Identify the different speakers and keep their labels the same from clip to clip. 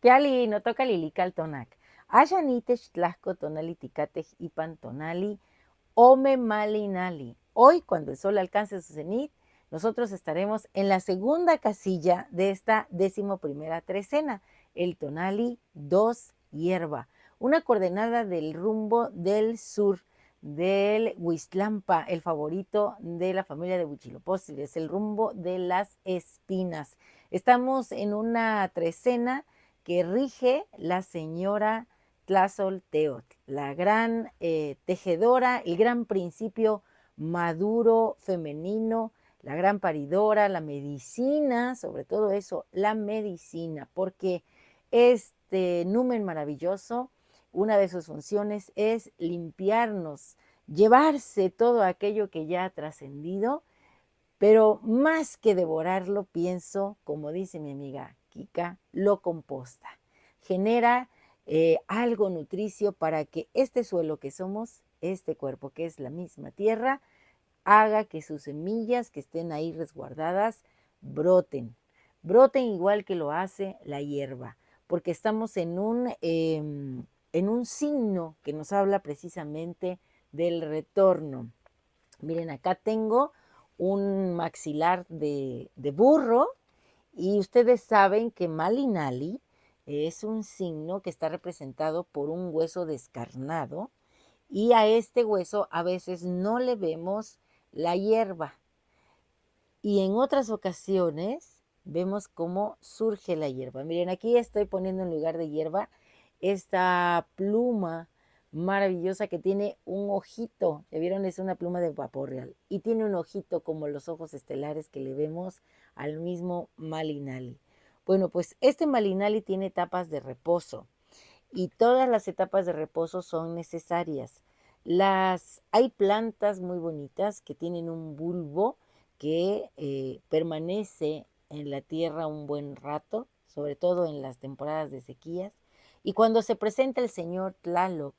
Speaker 1: Piali no toca lilical tonac. Ayanitech tlasco tonali ticatej ipan tonali ome malinali. Hoy, cuando el sol alcance su cenit, nosotros estaremos en la segunda casilla de esta 11ª trecena, el tonali 2 hierba, una coordenada del rumbo del sur del Huiztlampa, el favorito de la familia de Huitzilopochtli, el rumbo de las espinas. Estamos en una trecena que rige la señora Tlazolteotl, la gran tejedora, el gran principio maduro femenino, la gran paridora, la medicina, sobre todo eso, la medicina, porque este numen maravilloso, una de sus funciones es limpiarnos, llevarse todo aquello que ya ha trascendido, pero más que devorarlo, pienso, como dice mi amiga Kika, lo composta. Genera algo nutricio para que este suelo que somos, este cuerpo que es la misma tierra, haga que sus semillas que estén ahí resguardadas broten. Broten igual que lo hace la hierba, porque estamos en un signo que nos habla precisamente del retorno. Miren, acá tengo un maxilar de burro y ustedes saben que Malinali es un signo que está representado por un hueso descarnado y a este hueso a veces no le vemos la hierba y en otras ocasiones vemos cómo surge la hierba. Miren, aquí estoy poniendo en lugar de hierba esta pluma maravillosa que tiene un ojito. ¿Ya vieron? Es una pluma de vapor real. Y tiene un ojito como los ojos estelares que le vemos al mismo Malinali. Bueno, pues este Malinali tiene etapas de reposo y todas las etapas de reposo son necesarias. Hay plantas muy bonitas que tienen un bulbo que permanece en la tierra un buen rato, sobre todo en las temporadas de sequías, y cuando se presenta el señor Tlaloc,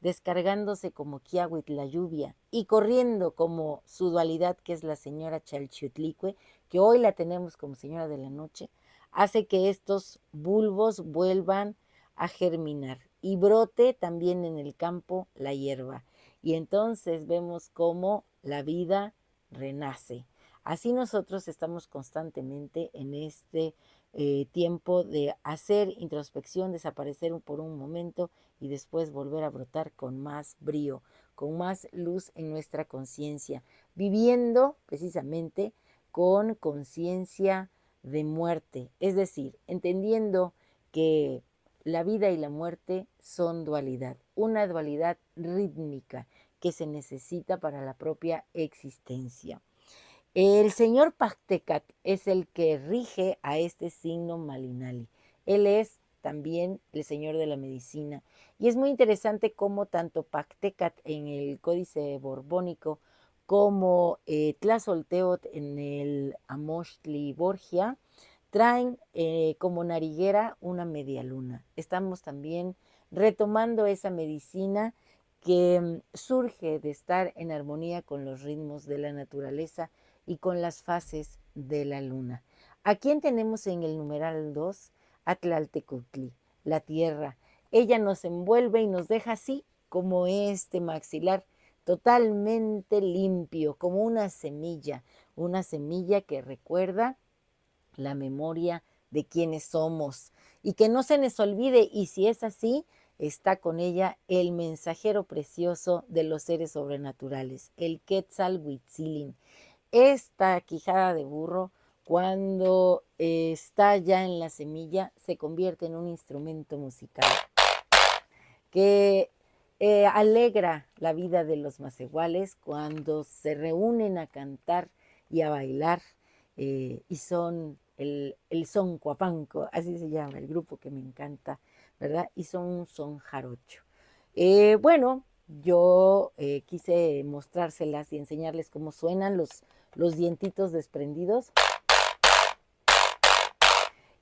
Speaker 1: descargándose como Kiahuitl la lluvia y corriendo como su dualidad, que es la señora Chalchiutlicue, que hoy la tenemos como señora de la noche, hace que estos bulbos vuelvan a germinar y brote también en el campo la hierba. Y entonces vemos cómo la vida renace. Así nosotros estamos constantemente en este tiempo de hacer introspección, desaparecer por un momento y después volver a brotar con más brío, con más luz en nuestra conciencia, viviendo precisamente con conciencia de muerte, es decir, entendiendo que la vida y la muerte son dualidad, una dualidad rítmica que se necesita para la propia existencia. El señor Pactecat es el que rige a este signo Malinali. Él es también el señor de la medicina. Y es muy interesante cómo tanto Pactecat en el Códice Borbónico como Tlazolteot en el Amochtli Borgia traen como nariguera una media luna. Estamos también retomando esa medicina que surge de estar en armonía con los ritmos de la naturaleza y con las fases de la luna. ¿A quién tenemos en el numeral 2? A Tlaltecutli, la tierra. Ella nos envuelve y nos deja así como este maxilar totalmente limpio, como una semilla que recuerda la memoria de quienes somos y que no se nos olvide, y si es así, está con ella el mensajero precioso de los seres sobrenaturales, el Quetzalhuitzilin. Esta quijada de burro, cuando está ya en la semilla, se convierte en un instrumento musical que alegra la vida de los macehuales cuando se reúnen a cantar y a bailar y son el son cuapanco, así se llama el grupo que me encanta, ¿verdad? Y son un son jarocho. Bueno, yo quise mostrárselas y enseñarles cómo suenan los dientitos desprendidos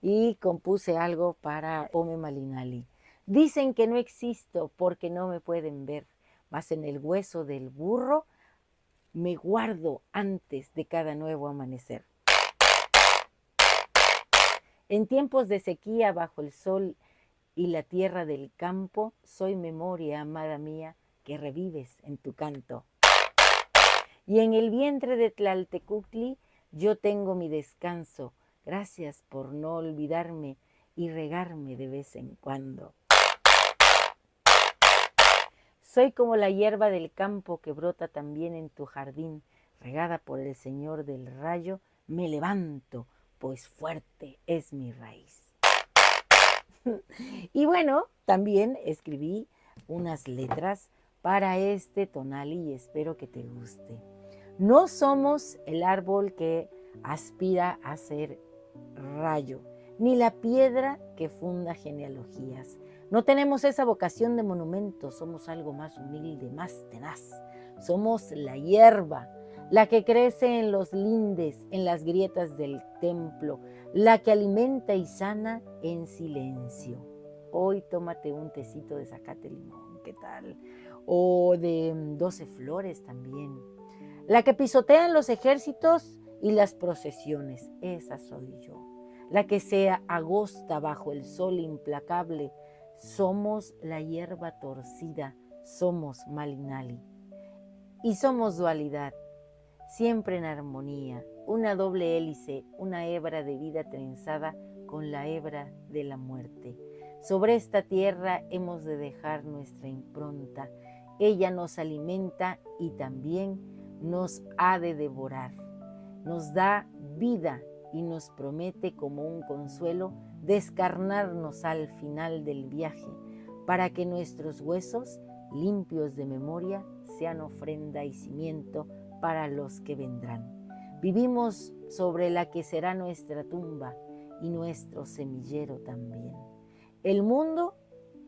Speaker 1: y compuse algo para Ome Malinali. Dicen que no existo porque no me pueden ver, mas en el hueso del burro me guardo antes de cada nuevo amanecer. En tiempos de sequía bajo el sol y la tierra del campo, soy memoria, amada mía, que revives en tu canto. Y en el vientre de Tlaltecuhtli yo tengo mi descanso. Gracias por no olvidarme y regarme de vez en cuando. Soy como la hierba del campo que brota también en tu jardín, regada por el Señor del rayo, me levanto, pues fuerte es mi raíz. Y bueno, también escribí unas letras para este tonali y espero que te guste. No somos el árbol que aspira a ser rayo, ni la piedra que funda genealogías. No tenemos esa vocación de monumento, somos algo más humilde, más tenaz. Somos la hierba, la que crece en los lindes, en las grietas del templo, la que alimenta y sana en silencio. Hoy tómate un tecito de zacate limón, ¿qué tal? O de 12 flores también. La que pisotean los ejércitos y las procesiones, esa soy yo. La que se agosta bajo el sol implacable, somos la hierba torcida, somos Malinali. Y somos dualidad, siempre en armonía, una doble hélice, una hebra de vida trenzada con la hebra de la muerte. Sobre esta tierra hemos de dejar nuestra impronta. Ella nos alimenta y también nos ha de devorar. Nos da vida y nos promete como un consuelo descarnarnos al final del viaje para que nuestros huesos, limpios de memoria, sean ofrenda y cimiento para los que vendrán. Vivimos sobre la que será nuestra tumba y nuestro semillero también. El mundo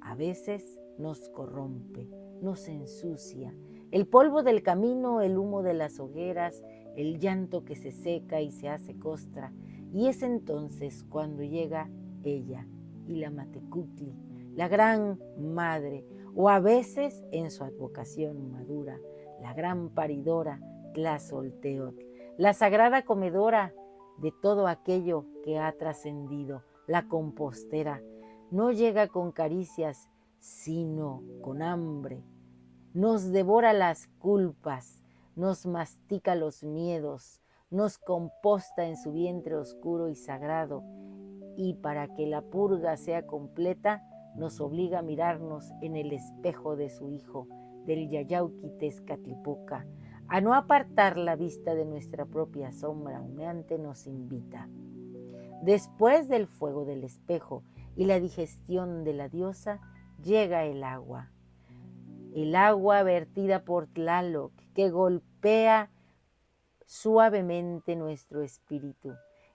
Speaker 1: a veces nos corrompe, nos ensucia. El polvo del camino, el humo de las hogueras, el llanto que se seca y se hace costra. Y es entonces cuando llega ella y la Matecuhtli, la gran madre, o a veces en su advocación madura, la gran paridora Tlazolteotl, la sagrada comedora de todo aquello que ha trascendido, la compostera. No llega con caricias, sino con hambre. Nos devora las culpas, nos mastica los miedos, nos composta en su vientre oscuro y sagrado, y para que la purga sea completa, nos obliga a mirarnos en el espejo de su hijo, del Yayauquitezcatlipoca, a no apartar la vista de nuestra propia sombra humeante nos invita. Después del fuego del espejo y la digestión de la diosa, llega el agua vertida por Tlaloc, que golpea suavemente nuestro espíritu.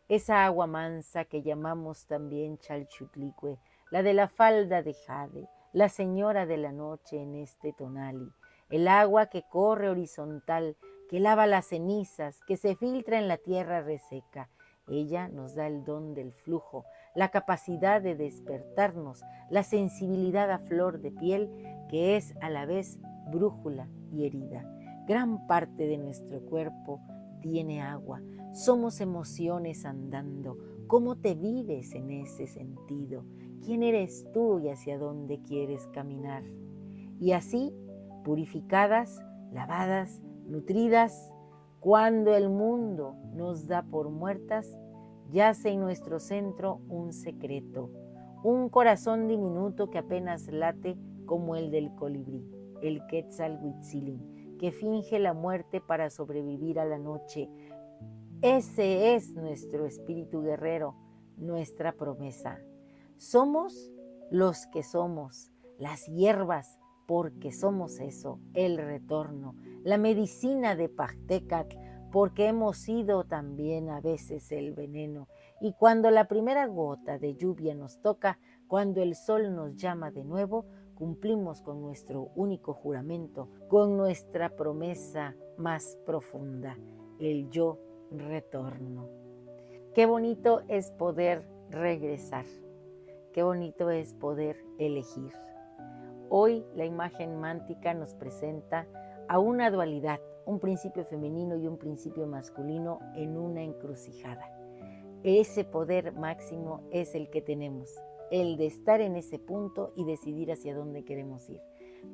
Speaker 1: Esa agua mansa que llamamos también Chalchutlicue, la de la falda de jade, la señora de la noche en este tonali. El agua que corre horizontal, que lava las cenizas, que se filtra en la tierra reseca. Ella nos da el don del flujo, la capacidad de despertarnos, la sensibilidad a flor de piel, que es a la vez brújula y herida. Gran parte de nuestro cuerpo tiene agua. Somos emociones andando. ¿Cómo te vives en ese sentido? ¿Quién eres tú y hacia dónde quieres caminar? Y así, purificadas, lavadas, nutridas, cuando el mundo nos da por muertas, yace en nuestro centro un secreto, un corazón diminuto que apenas late como el del colibrí, el Quetzalhuitzilin, que finge la muerte para sobrevivir a la noche. Ese es nuestro espíritu guerrero, nuestra promesa. Somos los que somos, las hierbas, porque somos eso, el retorno, la medicina de Pachtecatl, porque hemos sido también a veces el veneno. Y cuando la primera gota de lluvia nos toca, cuando el sol nos llama de nuevo, cumplimos con nuestro único juramento, con nuestra promesa más profunda, el yo retorno. Qué bonito es poder regresar, qué bonito es poder elegir. Hoy la imagen mántica nos presenta a una dualidad, un principio femenino y un principio masculino en una encrucijada. ese poder máximo es el que tenemos, el de estar en ese punto y decidir hacia dónde queremos ir.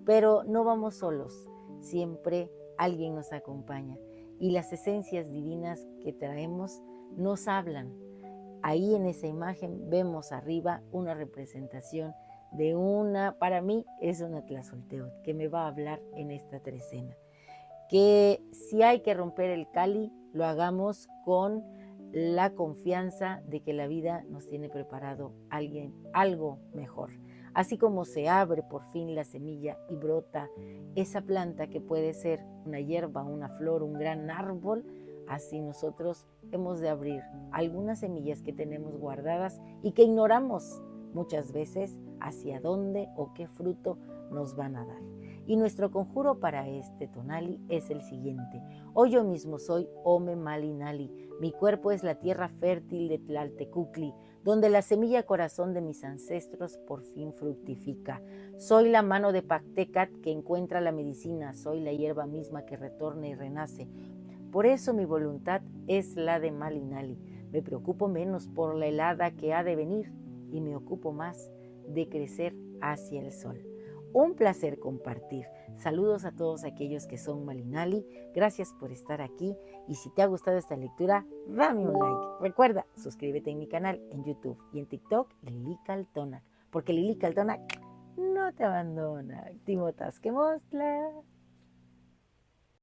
Speaker 1: Pero no vamos solos, siempre alguien nos acompaña y las esencias divinas que traemos nos hablan. Ahí en esa imagen vemos arriba una representación de para mí es una Tlazolteotl que me va a hablar en esta trecena. Que si hay que romper el Cali, lo hagamos con la confianza de que la vida nos tiene preparado algo mejor. Así como se abre por fin la semilla y brota esa planta que puede ser una hierba, una flor, un gran árbol, así nosotros hemos de abrir algunas semillas que tenemos guardadas y que ignoramos muchas veces hacia dónde o qué fruto nos van a dar. Y nuestro conjuro para este tonali es el siguiente. Hoy yo mismo soy Ome Mali Nali. Mi cuerpo es la tierra fértil de Tlaltecuhtli, donde la semilla corazón de mis ancestros por fin fructifica. Soy la mano de Pactecat que encuentra la medicina. Soy la hierba misma que retorna y renace. Por eso mi voluntad es la de Mali Nali. Me preocupo menos por la helada que ha de venir y me ocupo más de crecer hacia el sol. Un placer compartir. Saludos a todos aquellos que son Malinali. Gracias por estar aquí. Y si te ha gustado esta lectura, dame un like. Recuerda, suscríbete en mi canal en YouTube y en TikTok, Lili Caltonac. Porque Lili Caltonac no te abandona. Timotas que mostla.